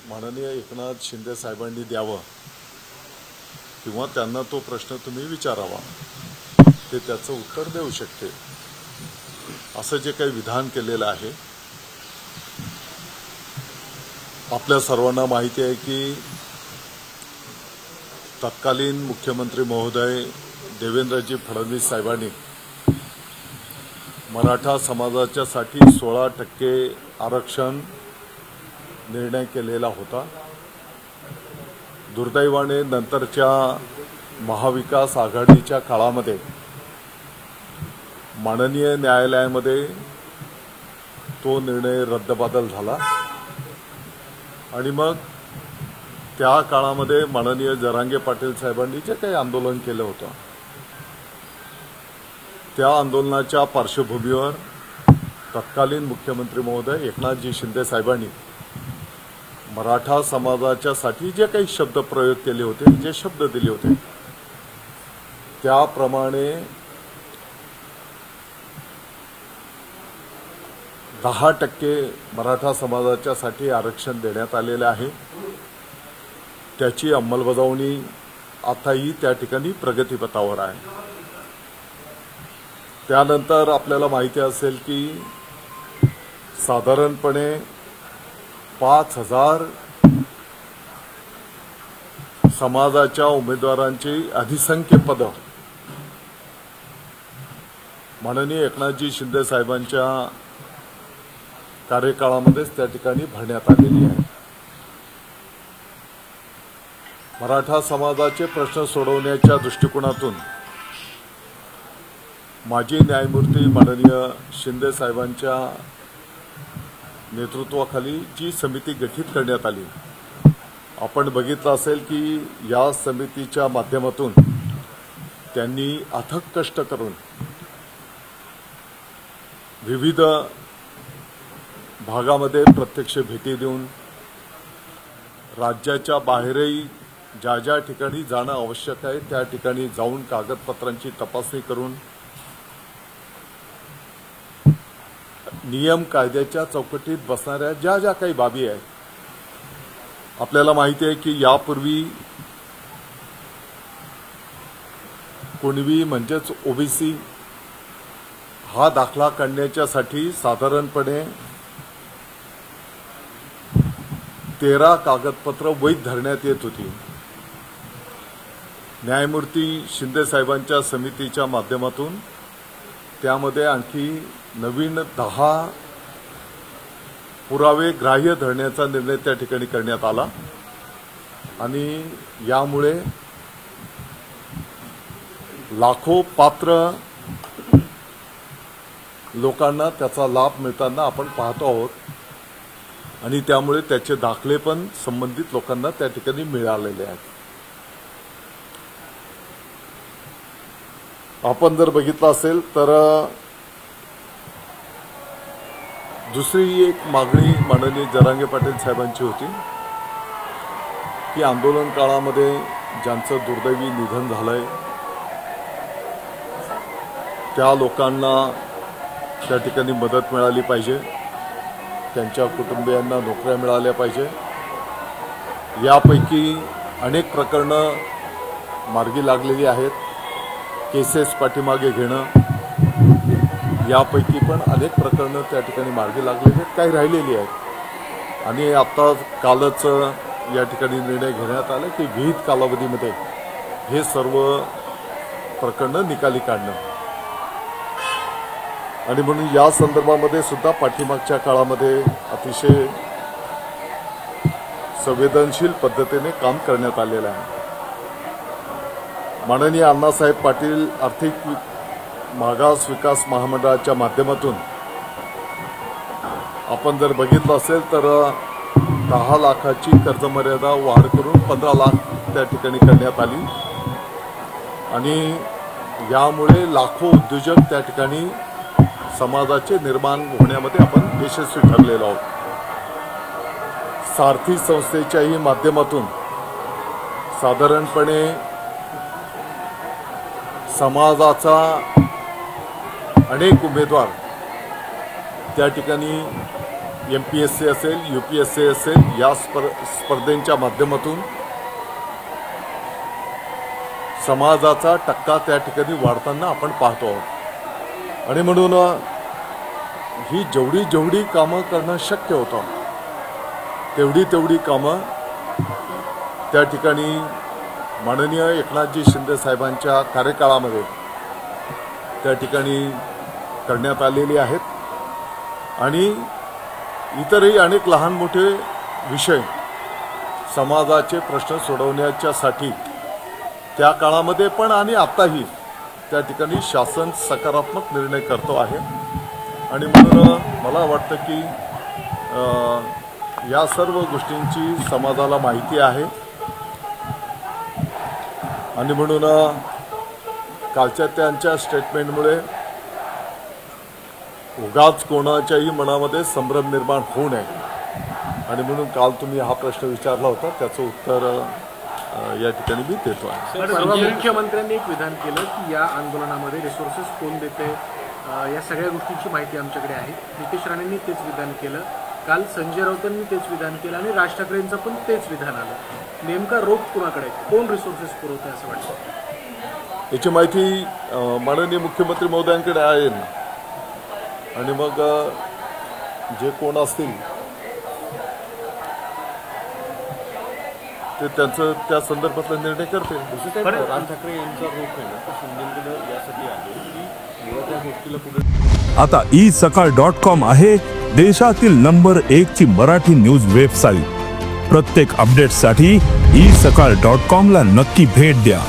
माननीय एकनाथ शिंदे साहेबांनी द्यावं किंवा त्यांना तो प्रश्न तुम्ही विचारावा, ते त्याचं उत्तर देऊ शकते असं जे काही विधान केलेलं आहे. आपल्या सर्वांना माहिती आहे की तत्कालीन मुख्यमंत्री महोदय देवेंद्रजी फडणवीस साहेबांनी मराठा समाजाच्यासाठी 16% आरक्षण निर्णय केलेला होता. दुर्दैवाने नंतरच्या महाविकास आघाडीच्या काळामध्ये माननीय न्यायालयामध्ये तो निर्णय रद्दबातल झाला आणि मग त्या काळामध्ये माननीय जरांगे पाटील साहेबांनी जे काही आंदोलन केलं होतं त्या आंदोलनाच्या पार्श्वभूमीवर तत्कालीन मुख्यमंत्री महोदय एकनाथजी शिंदे साहेबांनी मराठा समाजाच्यासाठी जे काही शब्द प्रयोग केले होते, जे शब्द दिले होते, त्याप्रमाणे 10% मराठा समाजाच्यासाठी आरक्षण देण्यात आलेले आहे. त्याची अंमलबजावणी आताही त्या ठिकाणी प्रगतीपथावर आहे. त्यानंतर आपल्याला माहिती असेल की साधारणपणे 5,000 समाजाच्या उमेदवारांची अधिसंख्य पदं माननीय एकनाथजी शिंदे साहेबांच्या कार्यकाळामध्येच त्या ठिकाणी भरण्यात आलेली आहे. मराठा समाजाचे प्रश्न सोडवण्याच्या दृष्टिकोनातून माजी न्यायमूर्ती माननीय शिंदे साहेबांच्या नेतृत्वाखाली जी समिती गठीत करण्यात आली, आपण बघितलं असेल की या समितीच्या माध्यमातून त्यांनी अथक कष्ट करून विविध भागामध्ये प्रत्यक्ष भेटी देऊन राज्याच्या बाहेरही ज्या ज्या ठिकाणी जाणं आवश्यक आहे त्या ठिकाणी जाऊन कागदपत्रांची तपासणी करून नियम कायद्याच्या चौकटीत बसणाऱ्या ज्या ज्या काही बाबी आहेत. आपल्याला माहिती आहे की यापूर्वी कुणबी म्हणजेच ओबीसी हा दाखला काढण्याच्यासाठी साधारणपणे 13 कागदपत्र वैध धरण्यात येत होती. न्यायमूर्ती शिंदे साहेबांच्या समितीच्या माध्यमातून त्यामध्ये आणखी नवीन 10 पुरावे ग्राह्य धरण्याचा निर्णय त्या ठिकाणी करण्यात आला आणि यामुळे लाखो पात्र लोकांना त्याचा लाभ मिळताना आपण पाहतो आहोत आणि त्यामुळे त्याचे दाखले पण संबंधित लोकांना त्या ठिकाणी मिळालेले आहेत. आपण जर बघितलं असेल तर दुसरी एक मागणी माननीय जरांगे पाटील साहेबांची होती की आंदोलन काळामध्ये ज्यांचं दुर्दैवी निधन झालंय त्या लोकांना त्या ठिकाणी मदत मिळाली पाहिजे, त्यांच्या कुटुंबियांना नोकऱ्या मिळाल्या पाहिजे. यापैकी अनेक प्रकरणं मार्गी लागलेली आहेत. केसेस पाठीमागे घेणं यापैकी पण अनेक प्रकरणं त्या ठिकाणी मार्गी लागलेली आहेत, काही राहिलेली आहेत आणि आता कालच या ठिकाणी निर्णय घेण्यात आला की विहित कालावधीमध्ये हे सर्व प्रकरणं निकाली काढणं आणि म्हणून या संदर्भामध्ये सुद्धा पाठीमागच्या काळामध्ये अतिशय संवेदनशील पद्धतीने काम करण्यात आलेलं आहे. माननीय अण्णासाहेब पाटील आर्थिक मागास विकास महामंडळाच्या माध्यमातून आपण जर बघितलं असेल तर 10 लाखाची कर्जमर्यादा वाढ करून 15 लाख त्या ठिकाणी करण्यात आली आणि यामुळे लाखो उद्योजक त्या ठिकाणी समाजाचे निर्माण होण्यामध्ये आपण यशस्वी ठरलेलो आहोत. सारथी संस्थेच्याही माध्यमातून साधारणपणे समाजाचा अनेक उमेदवार त्या ठिकाणी MPSC असेल, UPSC असेल, या स्पर्धेच्या माध्यमातून समाजाचा टक्का त्या ठिकाणी वाढताना आपण पाहतो आहोत. आणि म्हणून ही जेवढी कामं करणं शक्य होतं तेवढी कामं त्या ठिकाणी माननीय एकनाथजी शिंदे साहेबांच्या कार्यकाळामध्ये त्या ठिकाणी करण्यात आलेली आहेत. आणि इतरही अनेक लहान मोठे विषय समाजाचे प्रश्न सोडवण्याच्यासाठी त्या काळामध्ये पण आणि आत्ताही त्या ठिकाणी शासन सकारात्मक निर्णय करतो आहे. आणि म्हणून मला वाटतं की या सर्व गोष्टींची समाजाला माहिती आहे. आणि म्हणून कालच्या त्यांच्या स्टेटमेंटमुळे उगाच कोणाच्याही मनामध्ये संभ्रम निर्माण होऊ नये. आणि म्हणून काल तुम्ही हा प्रश्न विचारला होता, त्याचं उत्तर या ठिकाणी मी देतो आहे. परवा मुख्यमंत्र्यांनी एक विधान केलं की या आंदोलनामध्ये रिसोर्सेस कोण देते, या सगळ्या गोष्टींची माहिती आमच्याकडे आहे. नितेश राणेंनी तेच विधान केलं, काल संजय राऊतांनी तेच विधान केलं आणि राज ठाकरेंचं पण तेच विधान आलं. नेमका रोख कुणाकडे, कोण रिसोर्सेस पुरवते असं वाटतं? याची माहिती माननीय मुख्यमंत्री महोदयांकडे आहे ना. आणि मग जे कोण असतील ते त्यांचं त्या संदर्भातला निर्णय करतील. राज ठाकरे यांचा रोख आहे ना, तो शिंदेकडे यासाठी आहे की त्या गोष्टीला पुढे. आता isakal.com आहे देशातील नंबर 1 ची मराठी न्यूज वेबसाईट. प्रत्येक अपडेटसाठी isakal.com ला नक्की भेट द्या.